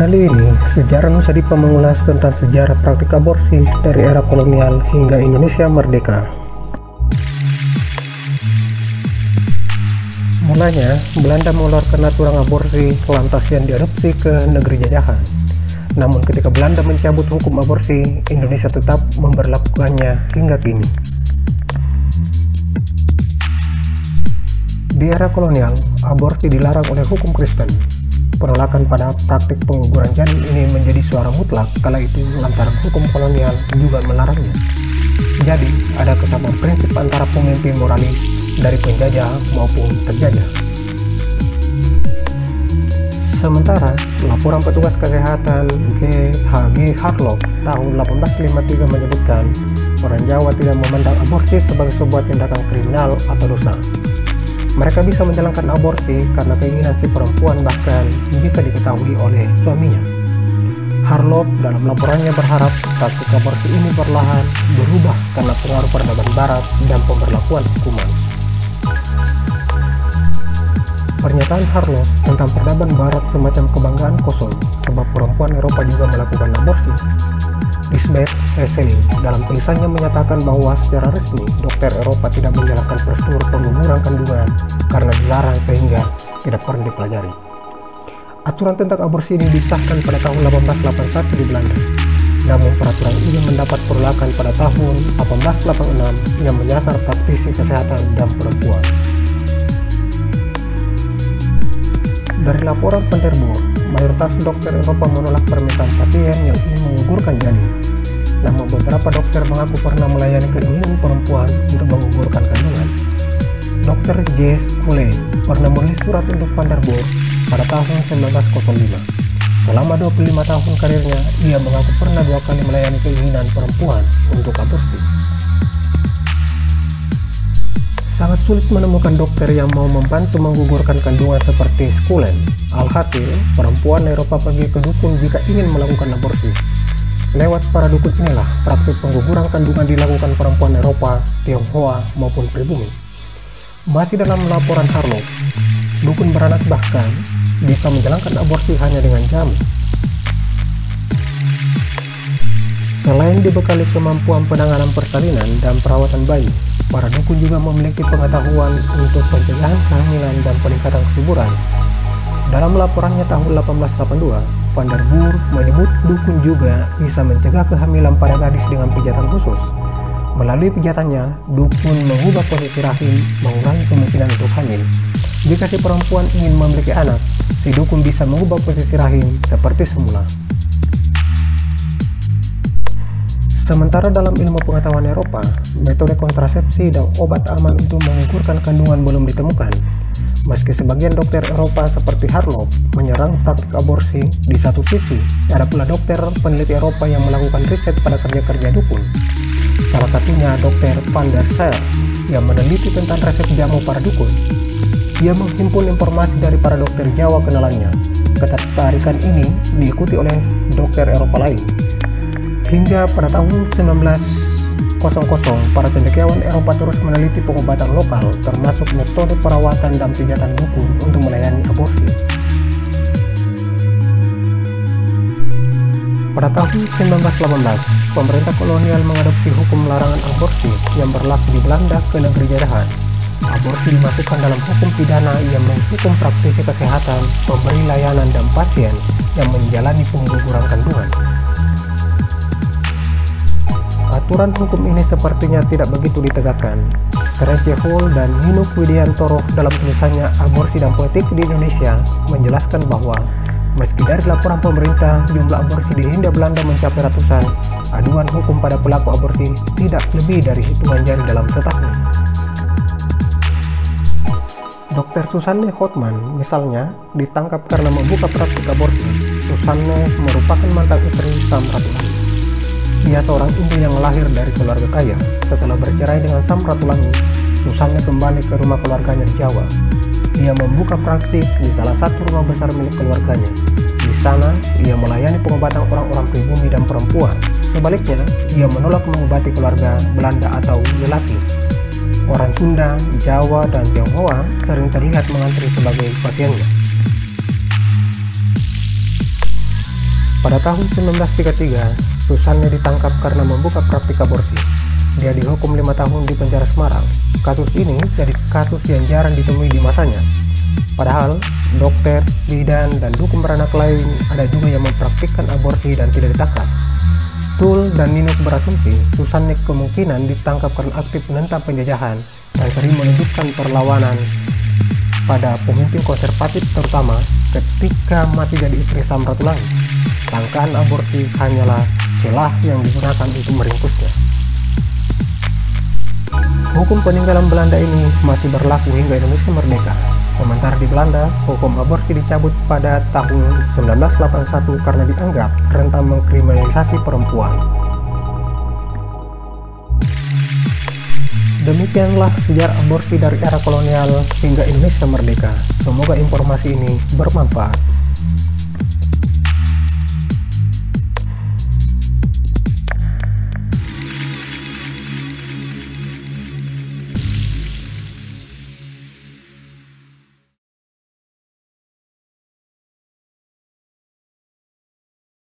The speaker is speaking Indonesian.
Kali ini, Sejarah Nusa Dipa mengulas tentang sejarah praktik aborsi dari era kolonial hingga Indonesia merdeka. Mulanya, Belanda mengeluarkan aturan aborsi lantas yang diadopsi ke negeri jajahan. Namun ketika Belanda mencabut hukum aborsi, Indonesia tetap memberlakukannya hingga kini. Di era kolonial, aborsi dilarang oleh hukum Kristen. Penolakan pada praktik pengguguran janin ini menjadi suara mutlak kala itu lantaran hukum kolonial juga melarangnya. Jadi, ada kesamaan prinsip antara pemimpin moralis dari penjajah maupun terjajah. Sementara, laporan petugas kesehatan G.H.G. Harlow tahun 1853 menyebutkan orang Jawa tidak memandang aborsi sebagai sebuah tindakan kriminal atau dosa. Mereka bisa menjalankan aborsi karena keinginan si perempuan bahkan jika diketahui oleh suaminya. Harlow dalam laporannya berharap praktik aborsi ini perlahan berubah karena pengaruh peradaban barat dan pemberlakuan hukuman. Pernyataan Harlow tentang peradaban barat semacam kebanggaan kosong sebab perempuan Eropa juga melakukan aborsi. Lisbeth Hesselink dalam tulisannya menyatakan bahwa secara resmi dokter Eropa tidak menjalankan prosedur pengguguran kandungan karena dilarang sehingga tidak pernah dipelajari. Aturan tentang aborsi ini disahkan pada tahun 1881 di Belanda. Namun peraturan ini mendapat penolakan pada tahun 1886 yang menyasar praktisi kesehatan dan perempuan. Dari laporan Van der Burg, mayoritas dokter Eropa menolak permintaan pasien yang ingin menggugurkan janin. Namun beberapa dokter mengaku pernah melayani keinginan perempuan untuk menggugurkan kandungan. Dr. J. Cullen pernah menulis surat untuk Van der Burg pada tahun 1905. Selama 25 tahun karirnya, ia mengaku pernah 2 kali melayani keinginan perempuan untuk aborsi. Sangat sulit menemukan dokter yang mau membantu menggugurkan kandungan seperti Cullen. Alhasil, perempuan Eropa pergi ke dukun jika ingin melakukan aborsi. Lewat para dukun inilah praktik pengguguran kandungan dilakukan perempuan Eropa, Tionghoa maupun pribumi. Masih dalam laporan Harlow, dukun beranak bahkan bisa menjalankan aborsi hanya dengan jamu. Selain dibekali kemampuan penanganan persalinan dan perawatan bayi, para dukun juga memiliki pengetahuan untuk pencegahan kehamilan dan peningkatan kesuburan. Dalam laporannya tahun 1882, Van der Burg menyebut dukun juga bisa mencegah kehamilan pada gadis dengan pijatan khusus. Melalui pijatannya, dukun mengubah posisi rahim, mengurangi kemungkinan untuk hamil. Jika si perempuan ingin memiliki anak, si dukun bisa mengubah posisi rahim seperti semula. Sementara dalam ilmu pengetahuan Eropa, metode kontrasepsi dan obat aman untuk menggugurkan kandungan belum ditemukan. Meski sebagian dokter Eropa seperti Harlow menyerang praktik aborsi, di satu sisi ada pula dokter peneliti Eropa yang melakukan riset pada kerja-kerja dukun. Salah satunya Dr. Van der Sar yang meneliti tentang resep jamu para dukun. Ia menghimpun informasi dari para dokter Jawa kenalannya. Ketertarikan ini diikuti oleh dokter Eropa lain. Hingga pada tahun 1900, para cendekiawan Eropa terus meneliti pengobatan lokal, termasuk metode perawatan dan pijatan dukun untuk melayani aborsi. Pada tahun 1918, pemerintah kolonial mengadopsi hukum larangan aborsi yang berlaku di Belanda ke negeri jajahan. Aborsi dimasukkan dalam hukum pidana yang menghukum praktisi kesehatan, pemberi layanan dan pasien yang menjalani pengguguran kandungan. Aturan hukum ini sepertinya tidak begitu ditegakkan. Terence Hall dan Nino Widiantoro dalam tulisannya Aborsi dan Politik di Indonesia menjelaskan bahwa meski dari laporan pemerintah jumlah aborsi di Hindia Belanda mencapai ratusan, aduan hukum pada pelaku aborsi tidak lebih dari hitungan jari dalam setahun. Dr. Susanne Houtman misalnya ditangkap karena membuka praktik aborsi. Susanne merupakan mantan istri Sam Ratulangi. Ia seorang ibu yang lahir dari keluarga kaya. Setelah bercerai dengan Sam Ratulangi, Susanne kembali ke rumah keluarganya di Jawa. Ia membuka praktik di salah satu rumah besar milik keluarganya. Di sana, ia melayani pengobatan orang-orang pribumi dan perempuan. Sebaliknya, ia menolak mengobati keluarga Belanda atau lelaki. Orang Sunda, Jawa, dan Tionghoa sering terlihat mengantri sebagai pasiennya. Pada tahun 1933, Susanne ditangkap karena membuka praktik aborsi. Dia dihukum 5 tahun di penjara Semarang. Kasus ini jadi kasus yang jarang ditemui di masanya. Padahal, dokter, bidan, dan dukun beranak lain ada juga yang mempraktikkan aborsi dan tidak ditangkap. Tul dan Ninuk berasumsi Susanne kemungkinan ditangkap karena aktif menentang penjajahan dan sering menunjukkan perlawanan pada pemimpin konservatif, terutama ketika masih jadi istri Samratulangi. Sangkaan aborsi hanyalah celah yang digunakan untuk meringkusnya. Hukum peninggalan Belanda ini masih berlaku hingga Indonesia merdeka. Sementara di Belanda, hukum aborsi dicabut pada tahun 1981 karena dianggap rentan mengkriminalisasi perempuan. Demikianlah sejarah aborsi dari era kolonial hingga Indonesia merdeka. Semoga informasi ini bermanfaat.